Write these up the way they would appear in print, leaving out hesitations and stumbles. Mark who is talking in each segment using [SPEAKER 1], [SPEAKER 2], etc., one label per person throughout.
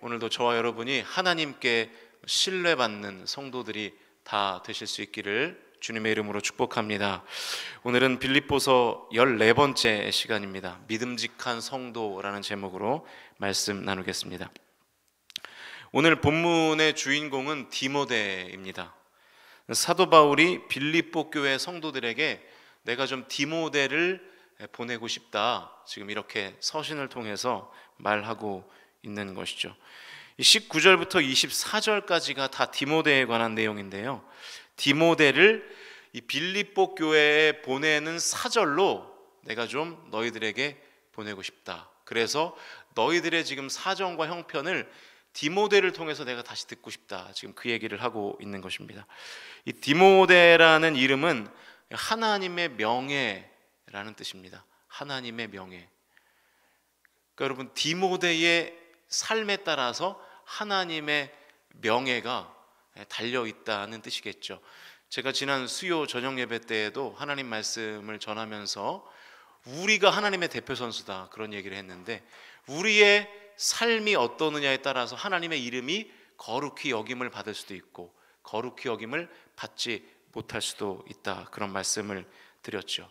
[SPEAKER 1] 오늘도 저와 여러분이 하나님께 신뢰받는 성도들이 다 되실 수 있기를 주님의 이름으로 축복합니다. 오늘은 빌립보서 14번째 시간입니다. 믿음직한 성도라는 제목으로 말씀 나누겠습니다. 오늘 본문의 주인공은 디모데입니다. 사도 바울이 빌립보 교회 성도들에게 내가 좀 디모데를 보내고 싶다, 지금 이렇게 서신을 통해서 말하고 있는 것이죠. 19절부터 24절까지가 다 디모데에 관한 내용인데요, 디모데를 이 빌립보 교회에 보내는 사절로 내가 좀 너희들에게 보내고 싶다. 그래서 너희들의 지금 사정과 형편을 디모데를 통해서 내가 다시 듣고 싶다, 지금 그 얘기를 하고 있는 것입니다. 이 디모데라는 이름은 하나님의 명예라는 뜻입니다. 하나님의 명예. 그러니까 여러분, 디모데의 삶에 따라서 하나님의 명예가 달려있다는 뜻이겠죠. 제가 지난 수요 저녁 예배 때에도 하나님 말씀을 전하면서 우리가 하나님의 대표 선수다, 그런 얘기를 했는데, 우리의 삶이 어떠느냐에 따라서 하나님의 이름이 거룩히 여김을 받을 수도 있고 거룩히 여김을 받지 못할 수도 있다, 그런 말씀을 드렸죠.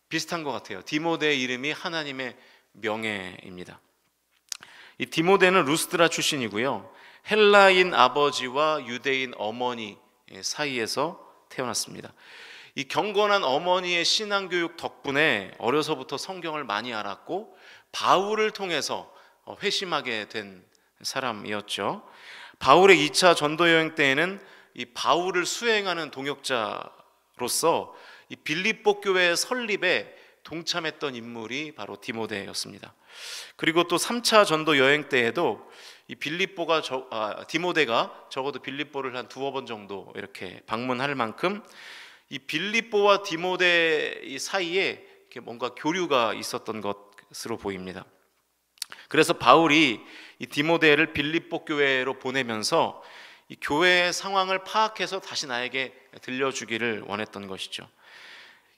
[SPEAKER 1] 비슷한 것 같아요. 디모데의 이름이 하나님의 명예입니다. 이 디모데는 루스드라 출신이고요, 헬라인 아버지와 유대인 어머니 사이에서 태어났습니다. 이 경건한 어머니의 신앙교육 덕분에 어려서부터 성경을 많이 알았고 바울을 통해서 회심하게 된 사람이었죠. 바울의 2차 전도 여행 때에는 이 바울을 수행하는 동역자로서 이 빌립보 교회 설립에 동참했던 인물이 바로 디모데였습니다. 그리고 또 3차 전도 여행 때에도 이 디모데가 적어도 빌립보를 한 두어 번 정도 이렇게 방문할 만큼 이 빌립보와 디모데 이 사이에 이렇게 뭔가 교류가 있었던 것으로 보입니다. 그래서 바울이 이 디모데를 빌립보 교회로 보내면서 이 교회의 상황을 파악해서 다시 나에게 들려주기를 원했던 것이죠.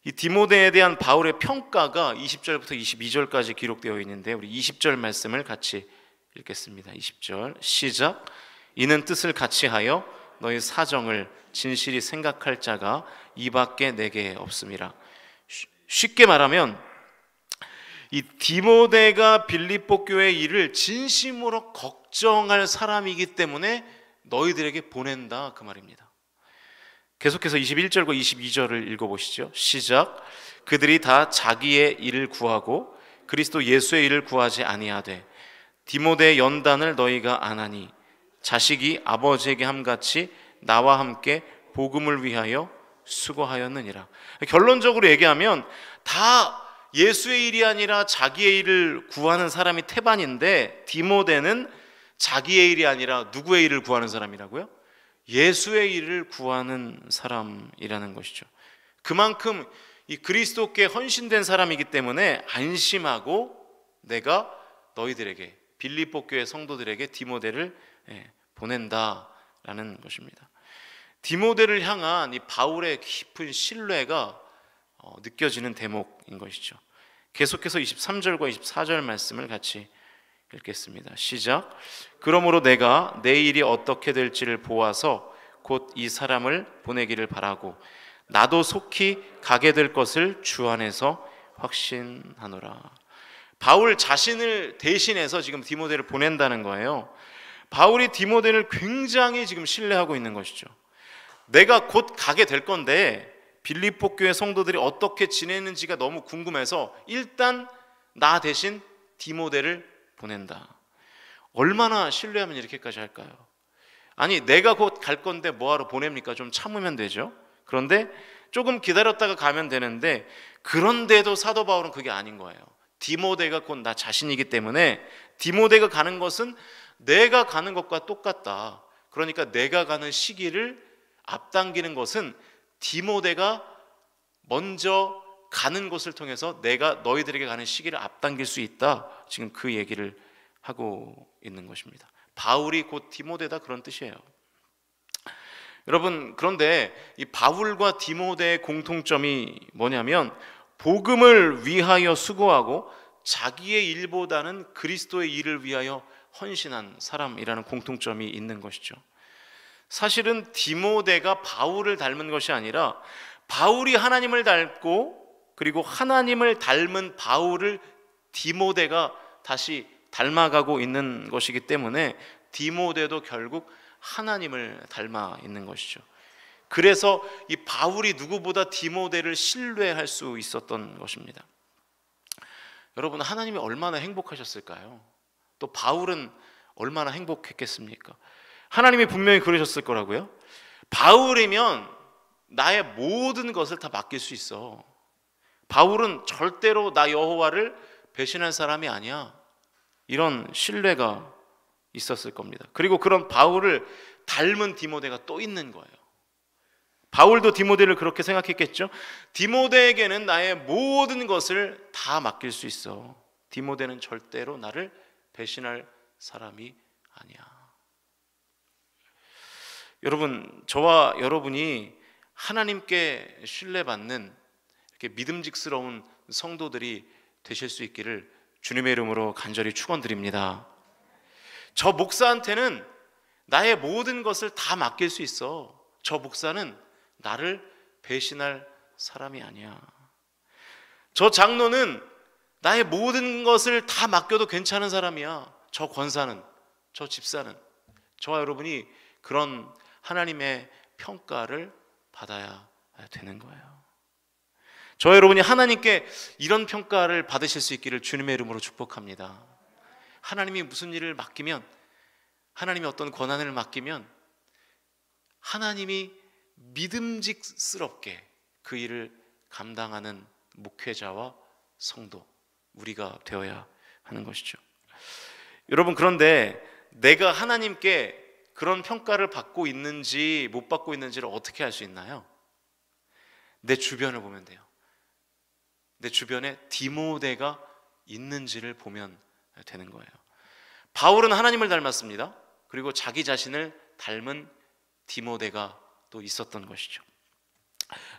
[SPEAKER 1] 이 디모데에 대한 바울의 평가가 20절부터 22절까지 기록되어 있는데, 우리 20절 말씀을 같이 읽겠습니다. 20절 시작. 이는 뜻을 같이 하여 너희 사정을 진실이 생각할 자가 이밖에 내게 없음이라. 쉽게 말하면 이 디모데가 빌립보 교회 일을 진심으로 걱정할 사람이기 때문에 너희들에게 보낸다, 그 말입니다. 계속해서 21절과 22절을 읽어보시죠. 시작. 그들이 다 자기의 일을 구하고 그리스도 예수의 일을 구하지 아니하되 디모데의 연단을 너희가 아나니 자식이 아버지에게 함같이 나와 함께 복음을 위하여 수고하였느니라. 결론적으로 얘기하면 다 예수의 일이 아니라 자기의 일을 구하는 사람이 태반인데, 디모데는 자기의 일이 아니라 누구의 일을 구하는 사람이라고요? 예수의 일을 구하는 사람이라는 것이죠. 그만큼 이 그리스도께 헌신된 사람이기 때문에 안심하고 내가 너희들에게, 빌립보 교회 성도들에게 디모데를 보낸다라는 것입니다. 디모데를 향한 이 바울의 깊은 신뢰가 느껴지는 대목인 것이죠. 계속해서 23절과 24절 말씀을 같이 읽겠습니다. 시작. 그러므로 내가 내 일이 어떻게 될지를 보아서 곧 이 사람을 보내기를 바라고 나도 속히 가게 될 것을 주 안에서 확신하노라. 바울 자신을 대신해서 지금 디모데를 보낸다는 거예요. 바울이 디모데를 굉장히 지금 신뢰하고 있는 것이죠. 내가 곧 가게 될 건데 빌립보 교회 성도들이 어떻게 지내는지가 너무 궁금해서 일단 나 대신 디모데를 보낸다. 얼마나 신뢰하면 이렇게까지 할까요? 아니, 내가 곧 갈 건데 뭐하러 보냅니까? 좀 참으면 되죠. 그런데 조금 기다렸다가 가면 되는데, 그런데도 사도 바울은 그게 아닌 거예요. 디모데가 곧 나 자신이기 때문에 디모데가 가는 것은 내가 가는 것과 똑같다. 그러니까 내가 가는 시기를 앞당기는 것은 디모데가 먼저 가는 것을 통해서 내가 너희들에게 가는 시기를 앞당길 수 있다, 지금 그 얘기를 하고 있는 것입니다. 바울이 곧 디모데다, 그런 뜻이에요. 여러분, 그런데 이 바울과 디모데의 공통점이 뭐냐면 복음을 위하여 수고하고 자기의 일보다는 그리스도의 일을 위하여 헌신한 사람이라는 공통점이 있는 것이죠. 사실은 디모데가 바울을 닮은 것이 아니라 바울이 하나님을 닮고 그리고 하나님을 닮은 바울을 디모데가 다시 닮아가고 있는 것이기 때문에 디모데도 결국 하나님을 닮아 있는 것이죠. 그래서 이 바울이 누구보다 디모데를 신뢰할 수 있었던 것입니다. 여러분, 하나님이 얼마나 행복하셨을까요? 또 바울은 얼마나 행복했겠습니까? 하나님이 분명히 그러셨을 거라고요. 바울이면 나의 모든 것을 다 맡길 수 있어. 바울은 절대로 나 여호와를 배신할 사람이 아니야. 이런 신뢰가 있었을 겁니다. 그리고 그런 바울을 닮은 디모데가 또 있는 거예요. 바울도 디모데를 그렇게 생각했겠죠. 디모데에게는 나의 모든 것을 다 맡길 수 있어. 디모데는 절대로 나를 배신할 사람이 아니야. 여러분, 저와 여러분이 하나님께 신뢰받는 이렇게 믿음직스러운 성도들이 되실 수 있기를 주님의 이름으로 간절히 축원드립니다. 저 목사한테는 나의 모든 것을 다 맡길 수 있어. 저 목사는 나를 배신할 사람이 아니야. 저 장로는 나의 모든 것을 다 맡겨도 괜찮은 사람이야. 저 권사는, 저 집사는. 저와 여러분이 그런 하나님의 평가를 받아야 되는 거예요. 저와 여러분이 하나님께 이런 평가를 받으실 수 있기를 주님의 이름으로 축복합니다. 하나님이 무슨 일을 맡기면, 하나님이 어떤 권한을 맡기면 하나님이 믿음직스럽게 그 일을 감당하는 목회자와 성도, 우리가 되어야 하는 것이죠. 여러분, 그런데 내가 하나님께 그런 평가를 받고 있는지 못 받고 있는지를 어떻게 알 수 있나요? 내 주변을 보면 돼요. 내 주변에 디모데가 있는지를 보면 되는 거예요. 바울은 하나님을 닮았습니다. 그리고 자기 자신을 닮은 디모데가 또 있었던 것이죠.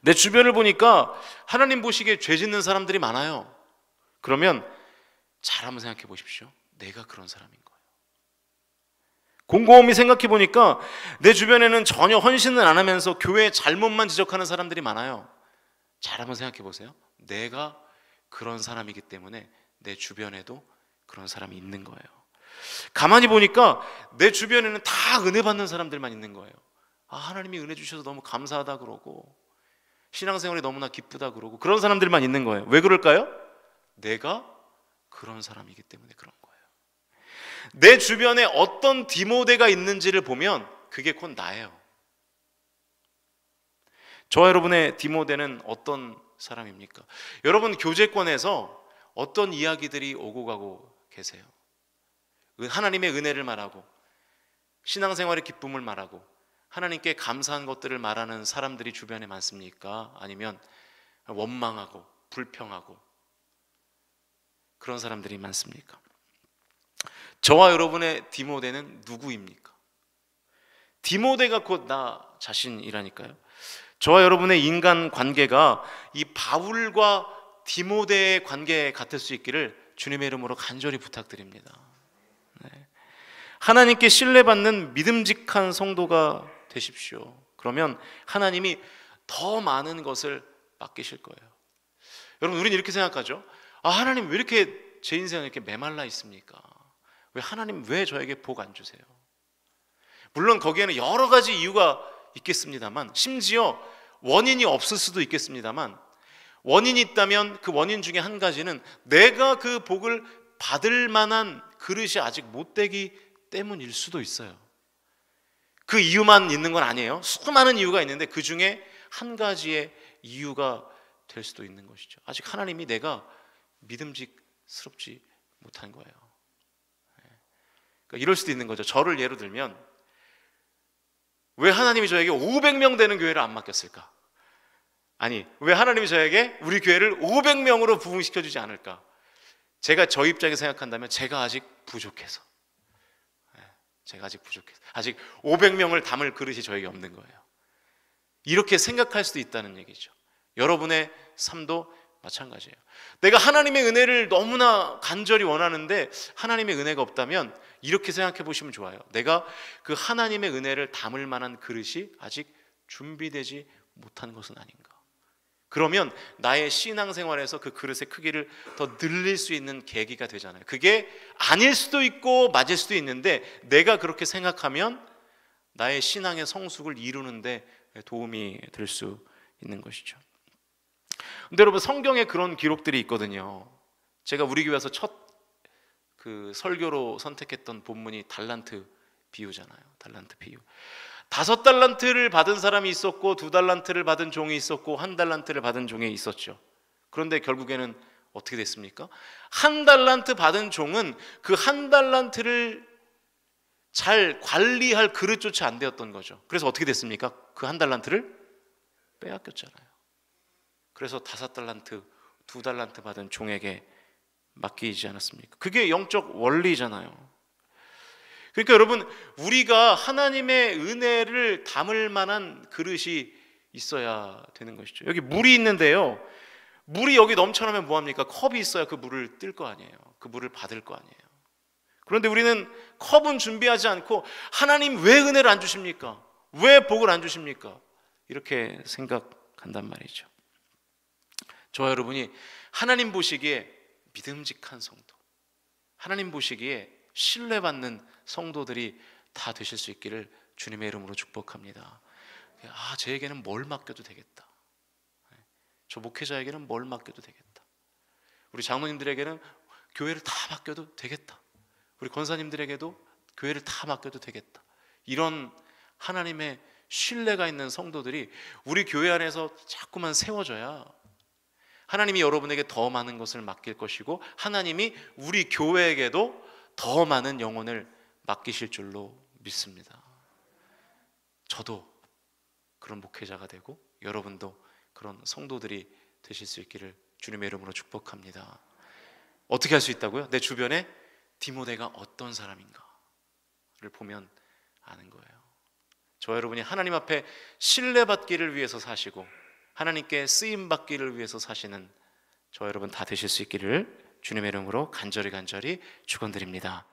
[SPEAKER 1] 내 주변을 보니까 하나님 보시기에 죄 짓는 사람들이 많아요. 그러면 잘 한번 생각해 보십시오. 내가 그런 사람인 거예요. 곰곰이 생각해 보니까 내 주변에는 전혀 헌신을 안 하면서 교회의 잘못만 지적하는 사람들이 많아요. 잘 한번 생각해 보세요. 내가 그런 사람이기 때문에 내 주변에도 그런 사람이 있는 거예요. 가만히 보니까 내 주변에는 다 은혜 받는 사람들만 있는 거예요. 아, 하나님이 은혜 주셔서 너무 감사하다 그러고 신앙생활이 너무나 기쁘다 그러고 그런 사람들만 있는 거예요. 왜 그럴까요? 내가 그런 사람이기 때문에 그런 거예요. 내 주변에 어떤 디모데가 있는지를 보면 그게 곧 나예요. 저와 여러분의 디모데는 어떤 사람입니까? 여러분, 교제권에서 어떤 이야기들이 오고 가고 계세요? 하나님의 은혜를 말하고 신앙생활의 기쁨을 말하고 하나님께 감사한 것들을 말하는 사람들이 주변에 많습니까? 아니면 원망하고 불평하고 그런 사람들이 많습니까? 저와 여러분의 디모데는 누구입니까? 디모데가 곧 나 자신이라니까요. 저와 여러분의 인간 관계가 이 바울과 디모데의 관계 같을 수 있기를 주님의 이름으로 간절히 부탁드립니다. 네. 하나님께 신뢰받는 믿음직한 성도가 되십시오. 그러면 하나님이 더 많은 것을 맡기실 거예요. 여러분, 우리는 이렇게 생각하죠. 아, 하나님 왜 이렇게 제 인생은 이렇게 메말라 있습니까? 하나님 왜 저에게 복 안 주세요? 물론 거기에는 여러 가지 이유가 있겠습니다만, 심지어 원인이 없을 수도 있겠습니다만, 원인이 있다면 그 원인 중에 한 가지는 내가 그 복을 받을 만한 그릇이 아직 못 되기 때문일 수도 있어요. 그 이유만 있는 건 아니에요. 수많은 이유가 있는데 그 중에 한 가지의 이유가 될 수도 있는 것이죠. 아직 하나님이 내가 믿음직스럽지 못한 거예요. 그러니까 이럴 수도 있는 거죠. 저를 예로 들면 왜 하나님이 저에게 500명 되는 교회를 안 맡겼을까? 아니, 왜 하나님이 저에게 우리 교회를 500명으로 부흥시켜주지 않을까? 제가 저 입장에 생각한다면 제가 아직 부족해서, 제가 아직 부족해서, 아직 500명을 담을 그릇이 저에게 없는 거예요. 이렇게 생각할 수도 있다는 얘기죠. 여러분의 삶도 마찬가지예요. 내가 하나님의 은혜를 너무나 간절히 원하는데 하나님의 은혜가 없다면 이렇게 생각해 보시면 좋아요. 내가 그 하나님의 은혜를 담을 만한 그릇이 아직 준비되지 못한 것은 아닌가. 그러면 나의 신앙생활에서 그 그릇의 크기를 더 늘릴 수 있는 계기가 되잖아요. 그게 아닐 수도 있고 맞을 수도 있는데 내가 그렇게 생각하면 나의 신앙의 성숙을 이루는데 도움이 될 수 있는 것이죠. 근데 여러분, 성경에 그런 기록들이 있거든요. 제가 우리 교회에서 첫 그 설교로 선택했던 본문이 달란트 비유잖아요. 달란트 비유. 5달란트를 받은 사람이 있었고 2달란트를 받은 종이 있었고 1달란트를 받은 종이 있었죠. 그런데 결국에는 어떻게 됐습니까? 1달란트 받은 종은 그 1달란트를 잘 관리할 그릇조차 안 되었던 거죠. 그래서 어떻게 됐습니까? 그 1달란트를 빼앗겼잖아요. 그래서 5달란트, 2달란트 받은 종에게 맡기지 않았습니까? 그게 영적 원리잖아요. 그러니까 여러분, 우리가 하나님의 은혜를 담을 만한 그릇이 있어야 되는 것이죠. 여기 물이 있는데요, 물이 여기 넘쳐나면 뭐합니까? 컵이 있어야 그 물을 뜰 거 아니에요. 그 물을 받을 거 아니에요. 그런데 우리는 컵은 준비하지 않고 하나님 왜 은혜를 안 주십니까? 왜 복을 안 주십니까? 이렇게 생각한단 말이죠. 저와 여러분이 하나님 보시기에 믿음직한 성도, 하나님 보시기에 신뢰받는 성도들이 다 되실 수 있기를 주님의 이름으로 축복합니다. 쟤에게는 뭘 맡겨도 되겠다. 저 목회자에게는 뭘 맡겨도 되겠다. 우리 장로님들에게는 교회를 다 맡겨도 되겠다. 우리 권사님들에게도 교회를 다 맡겨도 되겠다. 이런 하나님의 신뢰가 있는 성도들이 우리 교회 안에서 자꾸만 세워져야 하나님이 여러분에게 더 많은 것을 맡길 것이고 하나님이 우리 교회에게도 더 많은 영혼을 맡기실 줄로 믿습니다. 저도 그런 목회자가 되고 여러분도 그런 성도들이 되실 수 있기를 주님의 이름으로 축복합니다. 어떻게 할 수 있다고요? 내 주변에 디모데가 어떤 사람인가를 보면 아는 거예요. 저 여러분이 하나님 앞에 신뢰받기를 위해서 사시고 하나님께 쓰임받기를 위해서 사시는 저 여러분 다 되실 수 있기를 주님의 이름으로 간절히 축원드립니다.